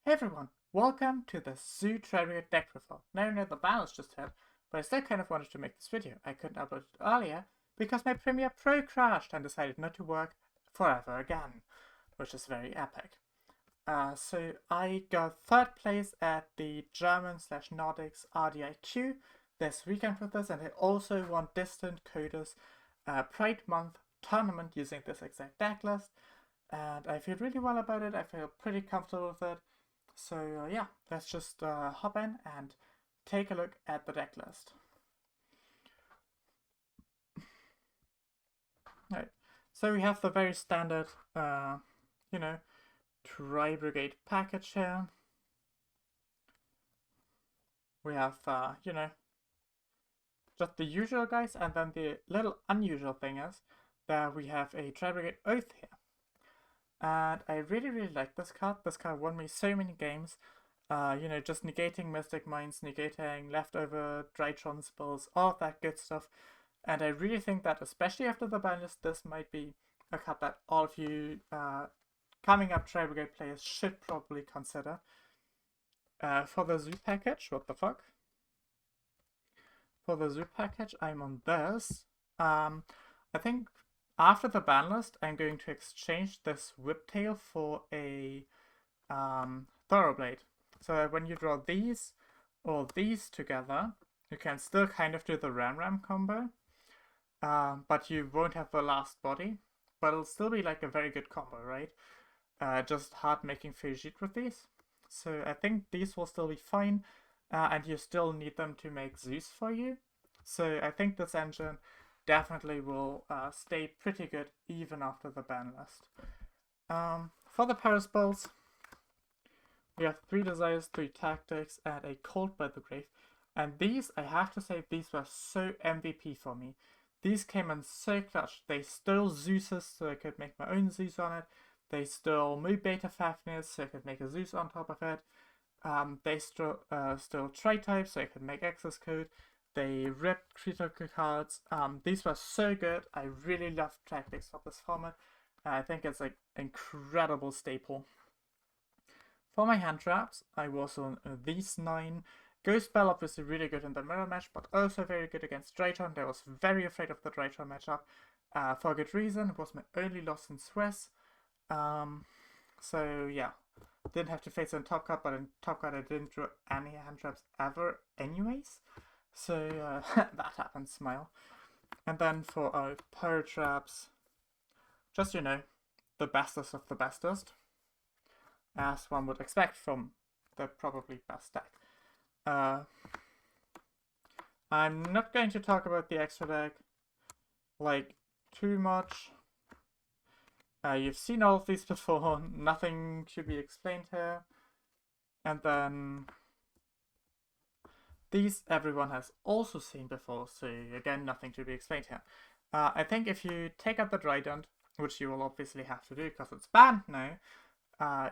Hey everyone, welcome to the Zoo Tribrigade deck profile. Now I know the ban was just hit, but I still kind of wanted to make this video. I couldn't upload it earlier because my Premiere Pro crashed and decided not to work forever again, which is very epic. So I got third place at the German/Nordics RDIQ this weekend with this, and I also won Distant Coder's Pride Month tournament using this exact deck list, and I feel really well about it. I feel pretty comfortable with it. So yeah, let's just hop in and take a look at the deck list. Right, so we have the very standard, Tribrigade package here. We have, just the usual guys, and then the little unusual thing is that we have a Tribrigade Oath here. And I really like this card. This card won me so many games. Just negating Mystic Minds, negating leftover Drytron spells, all of that good stuff. And I really think that, especially after the ban list, this might be a card that all of you coming up Tribrigade players should probably consider. For the Zoo package, what the fuck? For the Zoo package, I'm on this. I think after the ban list, I'm going to exchange this Whiptail for a Thoroughblade. So when you draw these or these together, you can still kind of do the Ram combo, but you won't have the last body. But it'll still be like a very good combo, right? Just hard making Frigid with these. So I think these will still be fine, and you still need them to make Zeus for you. So I think this engine definitely will stay pretty good even after the ban list. For the Paris spells, we have 3 Desires, 3 Tactics, and a Cold by the Grave. And these, I have to say, these were so MVP for me. These came in so clutch. They stole Zeus's so I could make my own Zeus on it. They stole Mu Beta Fafnir's so I could make a Zeus on top of it. They stole Tri-Type so I could make Access Code. They ripped critical cards. These were so good. I really love tactics for this format. I think it's like incredible staple. For my hand traps, I was on these 9. Ghost Bell obviously really good in the mirror match, but also very good against Drytron. I was very afraid of the Drytron matchup for a good reason. It was my only loss in Swiss. So yeah, didn't have to face it in Top Card, but in Top Card I didn't draw any hand traps ever anyways. So that happened, smile. And then for our power traps, just, the bestest of the bestest, as one would expect from the probably best deck. I'm not going to talk about the extra deck, like, too much. You've seen all of these before, nothing should be explained here. And then these everyone has also seen before, so again, nothing to be explained here. I think if you take out the Trident, which you will obviously have to do because it's banned now,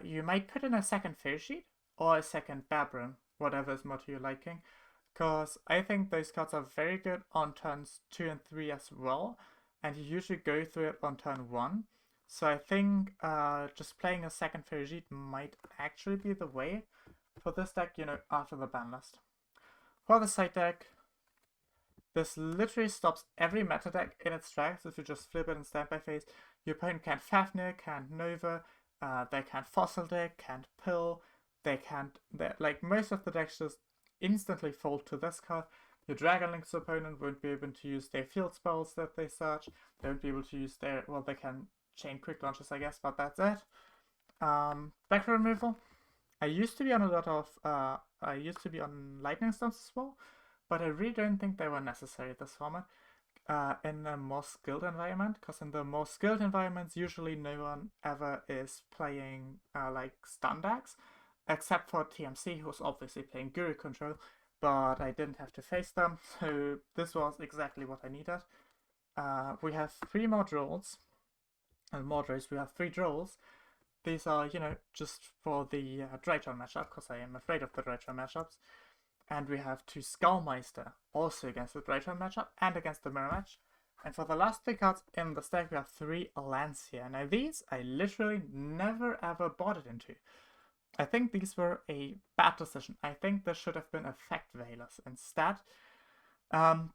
you might put in a second Fair Sheet or a second Babram, whatever is more to your liking, because I think those cards are very good on turns 2 and 3 as well, and you usually go through it on turn 1. So I think just playing a second Fair Sheet might actually be the way for this deck, after the ban list. For the side deck, this literally stops every meta deck in its tracks if you just flip it in standby phase. Your opponent can't Fafnir, can't Nova, they can't Fossil Deck, can't Pill, like most of the decks just instantly fold to this card. Your Dragon Link's opponent won't be able to use their field spells that they search. They won't be able to use their, well, they can chain quick launches, I guess, but that's it. Back removal. I used to be on a lot of, I used to be on Lightning Stones as well, but I really don't think they were necessary this format in a more skilled environment, because in the more skilled environments, usually no one ever is playing like stun decks, except for TMC, who's obviously playing Guru Control, but I didn't have to face them, so this was exactly what I needed. We have 3 more draws, and more draws, we have 3 draws. These are, just for the Drytron matchup, because I am afraid of the Drytron matchups. And we have 2 Skullmeister, also against the Drytron matchup and against the mirror match. And for the last 3 cards in the stack, we have 3 Lancia. Now these, I literally never ever bought it into. I think these were a bad decision. I think there should have been Effect Veilers instead.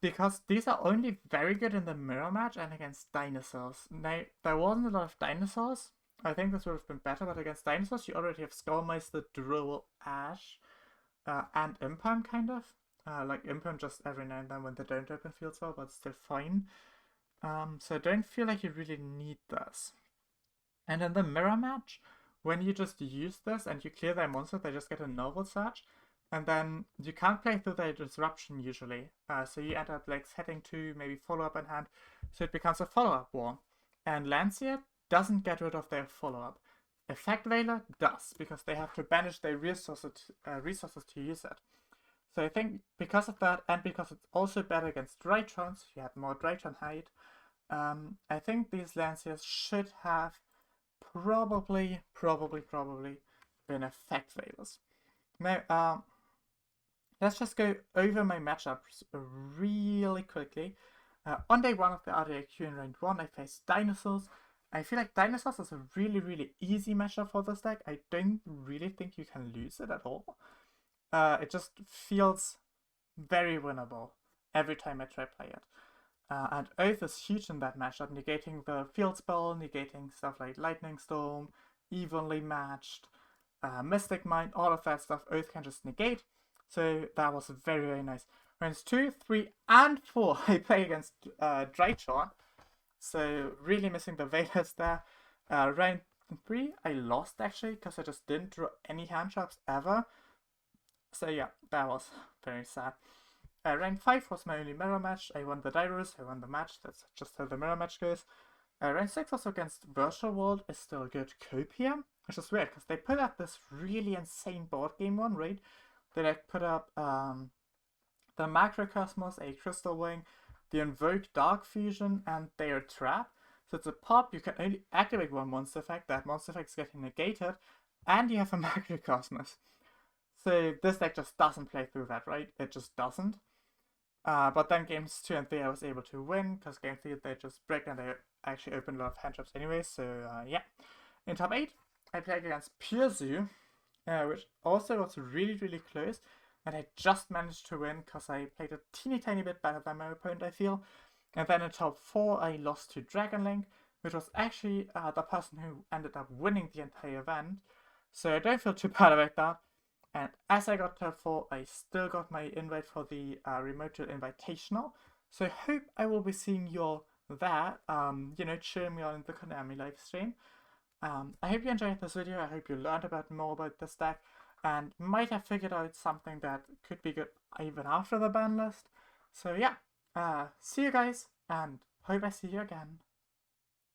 Because these are only very good in the mirror match and against dinosaurs. Now, there wasn't a lot of dinosaurs. I think this would have been better, but against dinosaurs, you already have Skullmeister, Droll, Ash, and Imperm, kind of. Like Imperm just every now and then when they don't open fields well, but still fine. So I don't feel like you really need this. And in the mirror match, when you just use this and you clear their monster, they just get a novel search. And then you can't play through their disruption usually. So you end up like setting 2, maybe follow-up in hand. So it becomes a follow-up war. And Lancia doesn't get rid of their follow-up. Effect Veiler does, because they have to banish their resources to use it. So I think because of that, and because it's also better against Drytrons, you have more Drytron height, I think these Lanciers should have probably been Effect Veilers. Now, let's just go over my matchups really quickly. On day 1 of the RDIQ in round 1, I faced Dinosaurs. I feel like Dinosaurs is a really easy matchup for this deck. I don't really think you can lose it at all. It just feels very winnable every time I try play it. And Oath is huge in that matchup, negating the field spell, negating stuff like Lightning Storm, evenly matched, Mystic Mind, all of that stuff Oath can just negate. So that was very nice. Rounds 2, 3, and 4 I play against Drytron. So really missing the Veilers there. Round 3 I lost actually, because I just didn't draw any hand traps ever. So yeah, that was very sad. Round 5 was my only mirror match. I won the Dyros, I won the match. That's just how the mirror match goes. Round 6 was against Virtual World. Is still a good cope here, which is weird because they put up this really insane board game one, right? They like put up the Macrocosmos, a Crystal Wing, the Invoke Dark Fusion, and their Trap. So it's a pop, you can only activate one monster effect, that monster effect is getting negated, and you have a Macrocosmos. So this deck just doesn't play through that, right? It just doesn't. But then games 2 and 3 I was able to win, because game 3 they just break and they actually open a lot of hand traps anyway, so yeah. In top 8, I played against Pure Zoo, which also was really close, and I just managed to win because I played a teeny tiny bit better than my opponent, I feel. And then in top 4 I lost to Dragon Link, which was actually the person who ended up winning the entire event, so I don't feel too bad about that. And as I got to top 4, I still got my invite for the Remote Duel Invitational. So I hope I will be seeing you all there, cheering me on in the Konami live stream. I hope you enjoyed this video. I hope you learned more about this deck and might have figured out something that could be good even after the ban list. So yeah, see you guys, and hope I see you again.